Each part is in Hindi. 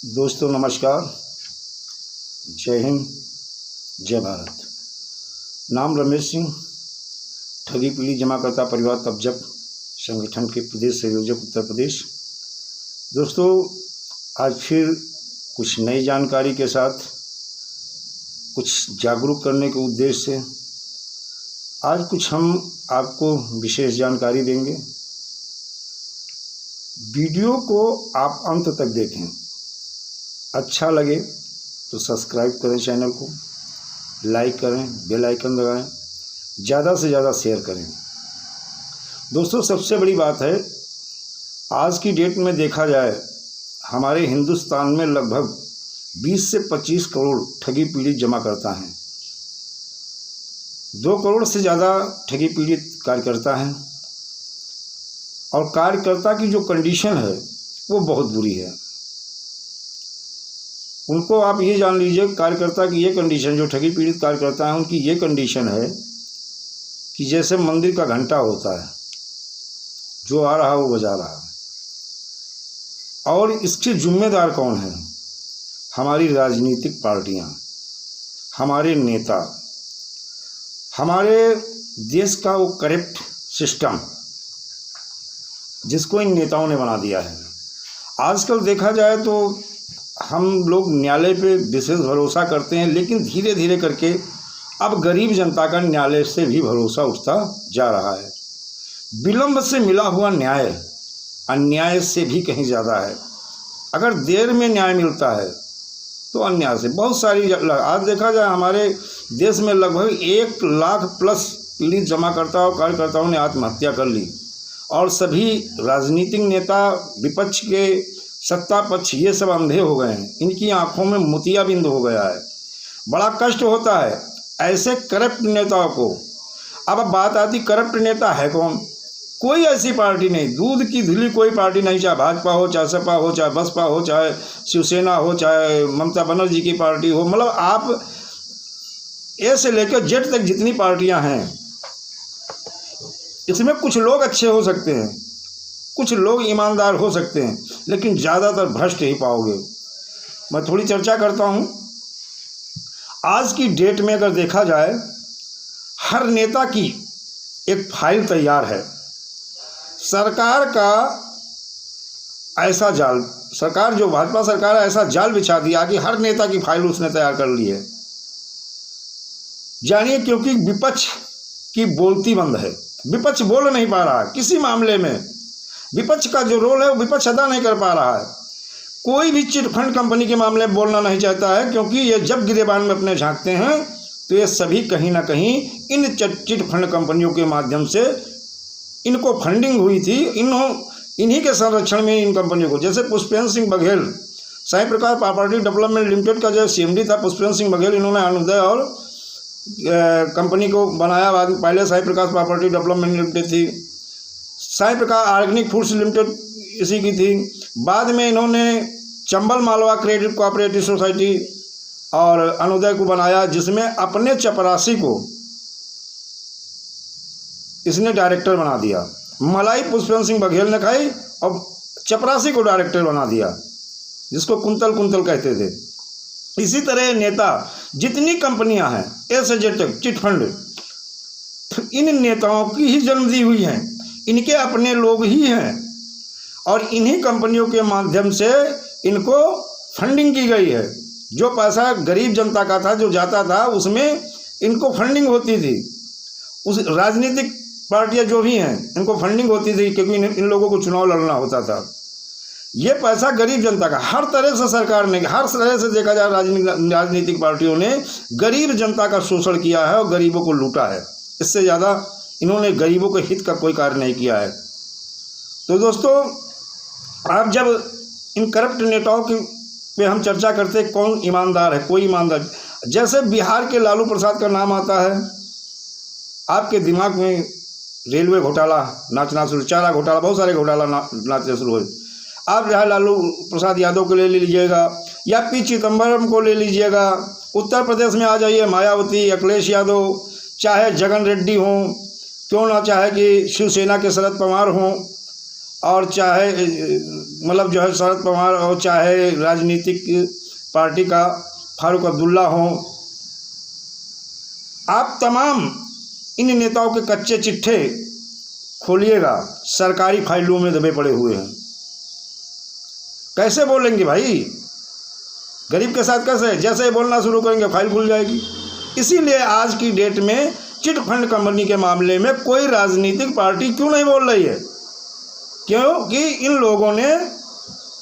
दोस्तों नमस्कार, जय हिंद, जय भारत। नाम रमेश सिंह, ठगी पीढ़ी जमाकर्ता परिवार तबजब संगठन के प्रदेश संयोजक उत्तर प्रदेश। दोस्तों आज फिर कुछ नई जानकारी के साथ, कुछ जागरूक करने के उद्देश्य से आज कुछ हम आपको विशेष जानकारी देंगे। वीडियो को आप अंत तक देखें, अच्छा लगे तो सब्सक्राइब करें, चैनल को लाइक करें, बेल आइकन दबाएं, ज़्यादा से ज़्यादा शेयर करें। दोस्तों सबसे बड़ी बात है, आज की डेट में देखा जाए हमारे हिंदुस्तान में लगभग 20 से 25 करोड़ ठगी पीड़ित जमा करता हैं। 2 करोड़ से ज़्यादा ठगी पीड़ित कार्यकर्ता हैं और कार्यकर्ता की जो कंडीशन है वो बहुत बुरी है। उनको आप ये जान लीजिए, कार्यकर्ता की ये कंडीशन, जो ठगी पीड़ित कार्यकर्ता हैं उनकी ये कंडीशन है कि जैसे मंदिर का घंटा होता है, जो आ रहा वो बजा रहा। और इसके जिम्मेदार कौन है? हमारी राजनीतिक पार्टियां, हमारे नेता, हमारे देश का वो करप्ट सिस्टम जिसको इन नेताओं ने बना दिया है। आजकल देखा जाए तो हम लोग न्यायालय पे विशेष भरोसा करते हैं, लेकिन धीरे धीरे करके अब गरीब जनता का न्यायालय से भी भरोसा उठता जा रहा है। विलंब से मिला हुआ न्याय अन्याय से भी कहीं ज़्यादा है। अगर देर में न्याय मिलता है तो अन्याय से बहुत सारी, आज देखा जाए हमारे देश में लगभग 1 लाख प्लस पीड़ित जमाकर्ता और कार्यकर्ताओं ने आत्महत्या कर ली और सभी राजनीतिक नेता, विपक्ष के, सत्ता पक्ष, ये सब अंधे हो गए हैं। इनकी आंखों में मोतियाबिंद हो गया है। बड़ा कष्ट होता है ऐसे करप्ट नेताओं को। अब बात आती, करप्ट नेता है कौन? कोई ऐसी पार्टी नहीं, दूध की धुली कोई पार्टी नहीं, चाहे भाजपा हो, चाहे सपा हो, चाहे बसपा हो, चाहे शिवसेना हो, चाहे ममता बनर्जी की पार्टी हो। मतलब आप ए से लेकर जेड तक जितनी पार्टियां हैं, इसमें कुछ लोग अच्छे हो सकते हैं, कुछ लोग ईमानदार हो सकते हैं, लेकिन ज़्यादातर भ्रष्ट ही पाओगे। मैं थोड़ी चर्चा करता हूँ। आज की डेट में अगर देखा जाए, हर नेता की एक फाइल तैयार है। सरकार का ऐसा जाल, सरकार जो भाजपा सरकार है, ऐसा जाल बिछा दिया कि हर नेता की फाइल उसने तैयार कर ली है। जानिए, क्योंकि विपक्ष की बोलती बंद है। विपक्ष बोल नहीं पा रहा किसी मामले में। विपक्ष का जो रोल है वो विपक्ष अदा नहीं कर पा रहा है। कोई भी चिटफंड कंपनी के मामले में बोलना नहीं चाहता है, क्योंकि ये जब गिरेबान में अपने झांकते हैं तो ये सभी कहीं ना कहीं इन चिटफंड कंपनियों के माध्यम से इनको फंडिंग हुई थी। इन्हीं के संरक्षण में इन कंपनियों को, जैसे पुष्पेंद्र सिंह बघेल, साई प्रकाश प्रॉपर्टी डेवलपमेंट लिमिटेड का जो CMD था पुष्पेंद्र सिंह बघेल, इन्होंने अनुदय और कंपनी को बनाया। पहले साई प्रकाश प्रॉपर्टी डेवलपमेंट लिमिटेड थी, साई प्रकाश ऑर्गेनिक फूड्स लिमिटेड इसी की थी। बाद में इन्होंने Chambal Malwa credit cooperative society और अनुदय को बनाया, जिसमें अपने चपरासी को इसने डायरेक्टर बना दिया। मलाई पुष्पेंद्र सिंह बघेल ने खाई और चपरासी को डायरेक्टर बना दिया, जिसको कुंतल कुंतल कहते थे। इसी तरह नेता, जितनी कंपनियां हैं ए से जेड तक चिटफंड, इन नेताओं की ही जन्म दी हुई हैं। इनके अपने लोग ही हैं और इन्हीं कंपनियों के माध्यम से इनको फंडिंग की गई है। जो पैसा गरीब जनता का था, जो जाता था, उसमें इनको फंडिंग होती थी। उस राजनीतिक पार्टियां जो भी हैं, इनको फंडिंग होती थी, क्योंकि इन लोगों को चुनाव लड़ना होता था। ये पैसा गरीब जनता का, हर तरह से सरकार ने, हर तरह से देखा जाए राजनीतिक पार्टियों ने गरीब जनता का शोषण किया है और गरीबों को लूटा है। इससे ज़्यादा इन्होंने गरीबों के हित का कोई कार्य नहीं किया है। तो दोस्तों, आप जब इन करप्ट नेताओं की पे हम चर्चा करते हैं, कौन ईमानदार है, कोई ईमानदार, जैसे बिहार के लालू प्रसाद का नाम आता है, आपके दिमाग में रेलवे घोटाला नाचना शुरू, चारा घोटाला, बहुत सारे घोटाला नाचने शुरू हुए। आप चाहे लालू प्रसाद यादव को ले लीजिएगा या पी चिदम्बरम को ले लीजिएगा। उत्तर प्रदेश में आ जाइए, मायावती, अखिलेश यादव, चाहे जगन रेड्डी हों, क्यों ना चाहे कि शिवसेना के शरद पवार हों, और चाहे मतलब जो है शरद पवार, और चाहे राजनीतिक पार्टी का फारूक अब्दुल्ला हो, आप तमाम इन नेताओं के कच्चे चिट्ठे खोलिएगा, सरकारी फाइलों में दबे पड़े हुए हैं। कैसे बोलेंगे भाई, गरीब के साथ कैसे? जैसे ही बोलना शुरू करेंगे फाइल खुल जाएगी। इसीलिए आज की डेट में चिट फंड कंपनी के मामले में कोई राजनीतिक पार्टी क्यों नहीं बोल रही है? क्योंकि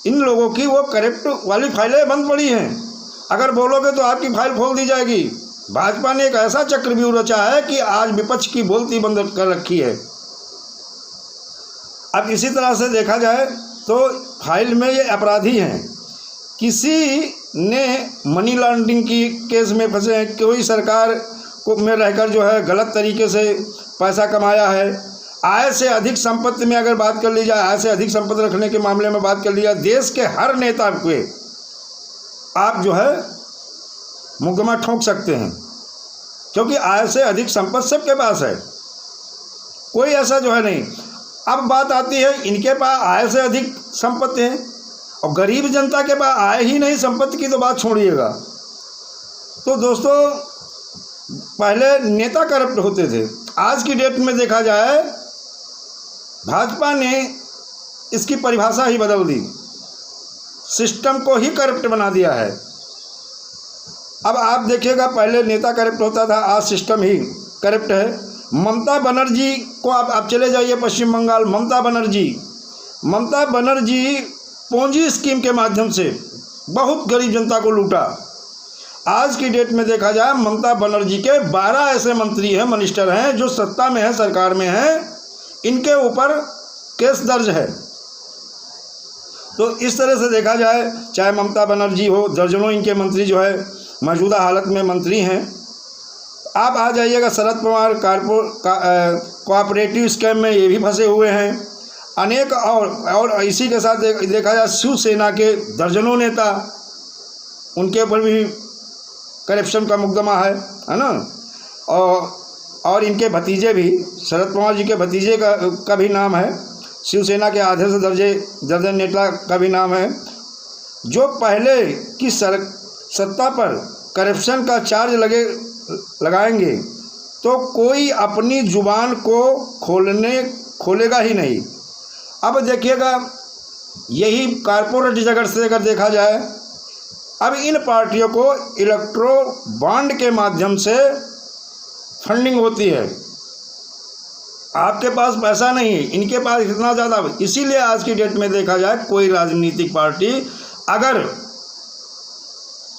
इन लोगों की वो करप्ट वाली फाइलें बंद पड़ी हैं। अगर बोलोगे तो आपकी फाइल खोल दी जाएगी। भाजपा ने एक ऐसा चक्रव्यूह रचा है कि आज विपक्ष की बोलती बंद कर रखी है। अब इसी तरह से देखा जाए तो फाइल में ये अपराधी हैं, किसी ने मनी लॉन्ड्रिंग की केस में फंसे हैं, कोई सरकार को में रहकर जो है गलत तरीके से पैसा कमाया है। आय से अधिक संपत्ति में अगर बात कर ली जाए, आय से अधिक संपत्ति रखने के मामले में बात कर ली जाए, देश के हर नेता के आप जो है मुकदमा ठोक सकते हैं, क्योंकि आय से अधिक संपत्ति सबके पास है, कोई ऐसा जो है नहीं। अब बात आती है इनके पास आय से अधिक संपत्ति है और गरीब जनता के पास आय ही नहीं, संपत्ति की तो बात छोड़िएगा। तो दोस्तों, पहले नेता करप्ट होते थे, आज की डेट में देखा जाए भाजपा ने इसकी परिभाषा ही बदल दी, सिस्टम को ही करप्ट बना दिया है। अब आप देखिएगा, पहले नेता करप्ट होता था, आज सिस्टम ही करप्ट है। ममता बनर्जी को आप चले जाइए पश्चिम बंगाल, ममता बनर्जी पूंजी स्कीम के माध्यम से बहुत गरीब जनता को लूटा। आज की डेट में देखा जाए ममता बनर्जी के 12 ऐसे मंत्री हैं, मिनिस्टर हैं जो सत्ता में हैं, सरकार में हैं, इनके ऊपर केस दर्ज है। तो इस तरह से देखा जाए, चाहे ममता बनर्जी हो, दर्जनों इनके मंत्री जो है मौजूदा हालत में मंत्री हैं। आप आ जाइएगा शरद पवार कोऑपरेटिव स्कैम में ये भी फंसे हुए हैं, अनेक और इसी के साथ देखा जाए शिवसेना के दर्जनों नेता, उनके ऊपर भी करप्शन का मुकदमा है ना। और इनके भतीजे भी, शरद पवार जी के भतीजे का भी नाम है, शिवसेना के आधे से दर्जन नेता का भी नाम है, जो पहले की सत्ता पर करप्शन का चार्ज लगाएंगे तो कोई अपनी जुबान को खोलेगा ही नहीं। अब देखिएगा, यही कारपोरेट जगत से अगर देखा जाए, अब इन पार्टियों को इलेक्ट्रो बॉन्ड के माध्यम से फंडिंग होती है। आपके पास पैसा नहीं है, इनके पास इतना ज़्यादा। इसीलिए आज की डेट में देखा जाए, कोई राजनीतिक पार्टी अगर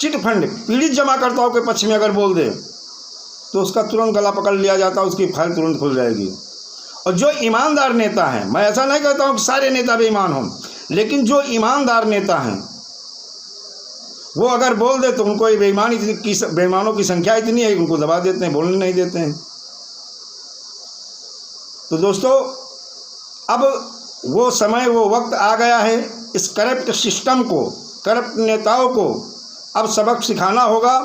चिट फंड पीड़ित जमाकर्ताओं के पक्ष में अगर बोल दे तो उसका तुरंत गला पकड़ लिया जाता, उसकी फाइल तुरंत खुल जाएगी। और जो ईमानदार नेता हैं, मैं ऐसा नहीं कहता हूँ कि सारे नेता बेईमान हों, लेकिन जो ईमानदार नेता हैं वो अगर बोल दे तो उनको बेईमानों की संख्या इतनी है कि उनको दबा देते हैं, बोलने नहीं देते हैं। तो दोस्तों, अब वो समय, वो वक्त आ गया है, इस करप्ट सिस्टम को, करप्ट नेताओं को अब सबक सिखाना होगा।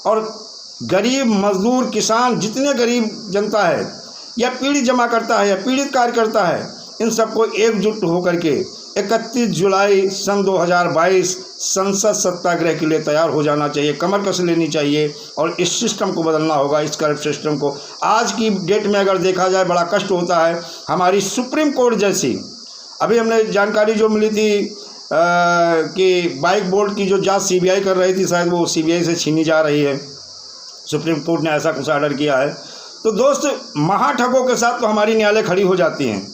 और गरीब मजदूर, किसान, जितने गरीब जनता है या पीड़ित जमा करता है या पीड़ित कार्यकर्ता है, इन सबको एकजुट होकर के 31 जुलाई सन 2022 संसद सत्याग्रह के लिए तैयार हो जाना चाहिए, कमर कस लेनी चाहिए और इस सिस्टम को बदलना होगा, इस करप्ट सिस्टम को। आज की डेट में अगर देखा जाए बड़ा कष्ट होता है। हमारी सुप्रीम कोर्ट जैसी, अभी हमने जानकारी जो मिली थी कि बाइक बोर्ड की जो जांच सीबीआई कर रही थी, शायद वो सीबीआई से छीनी जा रही है, सुप्रीम कोर्ट ने ऐसा कुछ ऑर्डर किया है। तो दोस्त, महाठगों के साथ तो हमारी न्यायालय खड़ी हो जाती हैं,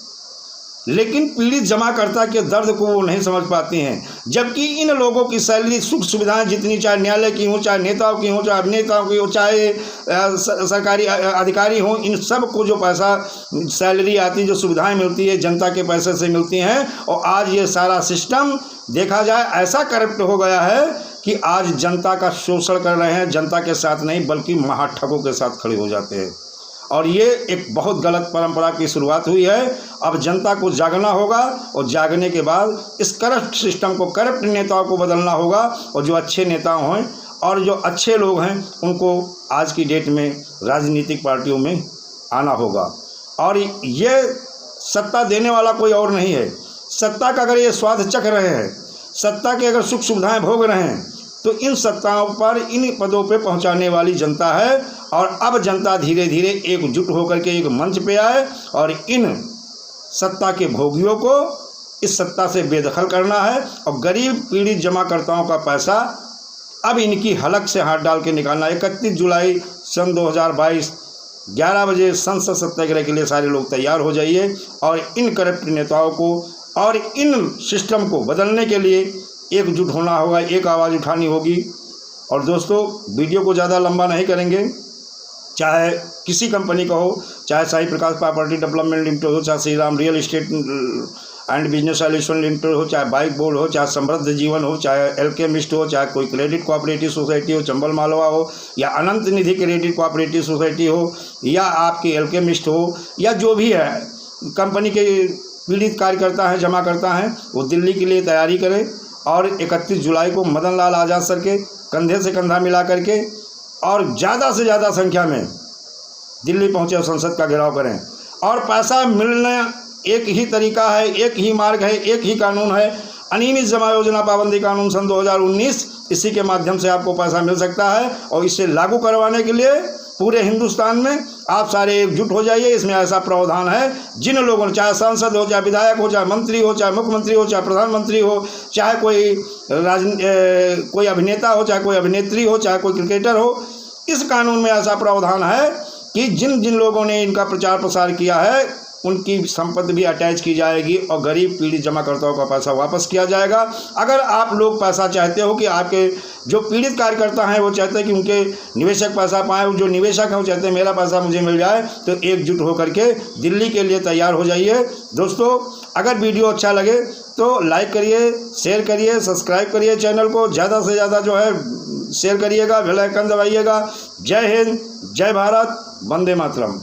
लेकिन पीड़ित जमाकर्ता के दर्द को वो नहीं समझ पाती हैं। जबकि इन लोगों की सैलरी, सुख सुविधाएं जितनी, चाहे न्यायालय की हो, चाहे नेताओं की हो, चाहे अभिनेताओं की हो, चाहे सरकारी अधिकारी हों, इन सब को जो पैसा सैलरी आती, जो सुविधाएं मिलती है, जनता के पैसे से मिलती हैं। और आज ये सारा सिस्टम देखा जाए ऐसा करप्ट हो गया है कि आज जनता का शोषण कर रहे हैं, जनता के साथ नहीं बल्कि महाठगों के साथ खड़े हो जाते हैं। और ये एक बहुत गलत परंपरा की शुरुआत हुई है। अब जनता को जागना होगा और जागने के बाद इस करप्ट सिस्टम को, करप्ट नेताओं को बदलना होगा। और जो अच्छे नेता हैं और जो अच्छे लोग हैं उनको आज की डेट में राजनीतिक पार्टियों में आना होगा। और ये सत्ता देने वाला कोई और नहीं है, सत्ता का अगर ये स्वाद चख रहे हैं, सत्ता के अगर सुख सुविधाएं भोग रहे हैं, तो इन सत्ताओं पर, इन पदों पे पहुंचाने वाली जनता है। और अब जनता धीरे धीरे एकजुट होकर के एक मंच पे आए और इन सत्ता के भोगियों को इस सत्ता से बेदखल करना है और गरीब पीड़ित जमाकर्ताओं का पैसा अब इनकी हलक से हाथ डाल के निकालना। 31 जुलाई सन 2022 11 बजे संसद सत्याग्रह के लिए सारे लोग तैयार हो जाइए और इन करप्ट नेताओं को और इन सिस्टम को बदलने के लिए एकजुट होना होगा, एक आवाज़ उठानी होगी। और दोस्तों, वीडियो को ज़्यादा लंबा नहीं करेंगे, चाहे किसी कंपनी का हो, चाहे साई प्रकाश प्रॉपर्टी डेवलपमेंट लिमिटेड हो, चाहे Shri Ram real estate and business solution limited हो, चाहे बाइक बोर्ड हो, चाहे समृद्ध जीवन हो, चाहे एल्केमिस्ट हो, चाहे कोई क्रेडिट कोऑपरेटिव सोसाइटी हो, चंबल मालवा हो, या अनंत निधि क्रेडिट कोऑपरेटिव सोसाइटी हो, या आपकी एल्केमिस्ट हो, या जो भी है कंपनी के पीड़ित कार्यकर्ता हैं, जमा करता हैं, वो दिल्ली के लिए तैयारी करें और 31 जुलाई को मदन लाल आज़ाद सर के कंधे से कंधा मिला करके और ज़्यादा से ज़्यादा संख्या में दिल्ली पहुँचे और संसद का घेराव करें। और पैसा मिलना एक ही तरीका है, एक ही मार्ग है, एक ही कानून है, अनियमित जमा योजना पाबंदी कानून सन 2019। इसी के माध्यम से आपको पैसा मिल सकता है और इसे लागू करवाने के लिए पूरे हिंदुस्तान में आप सारे एकजुट हो जाइए। इसमें ऐसा प्रावधान है, जिन लोगों ने, चाहे सांसद हो, चाहे विधायक हो, चाहे मंत्री हो, चाहे मुख्यमंत्री हो, चाहे प्रधानमंत्री हो, चाहे कोई अभिनेता हो, चाहे कोई अभिनेत्री हो, चाहे कोई क्रिकेटर हो, इस कानून में ऐसा प्रावधान है कि जिन जिन लोगों ने इनका प्रचार प्रसार किया है उनकी संपत्ति भी अटैच की जाएगी और गरीब पीड़ित जमाकर्ताओं का पैसा वापस किया जाएगा। अगर आप लोग पैसा चाहते हो कि आपके जो पीड़ित कार्यकर्ता हैं वो चाहते हैं कि उनके निवेशक पैसा पाएँ, जो निवेशक हैं वो चाहते हैं मेरा पैसा मुझे मिल जाए, तो एकजुट होकर के दिल्ली के लिए तैयार हो जाइए। दोस्तों, अगर वीडियो अच्छा लगे तो लाइक करिए, शेयर करिए, सब्सक्राइब करिए चैनल को, ज़्यादा से ज़्यादा जो है शेयर करिएगा, बेल आइकन दबाइएगा। जय हिंद, जय भारत, वंदे मातरम।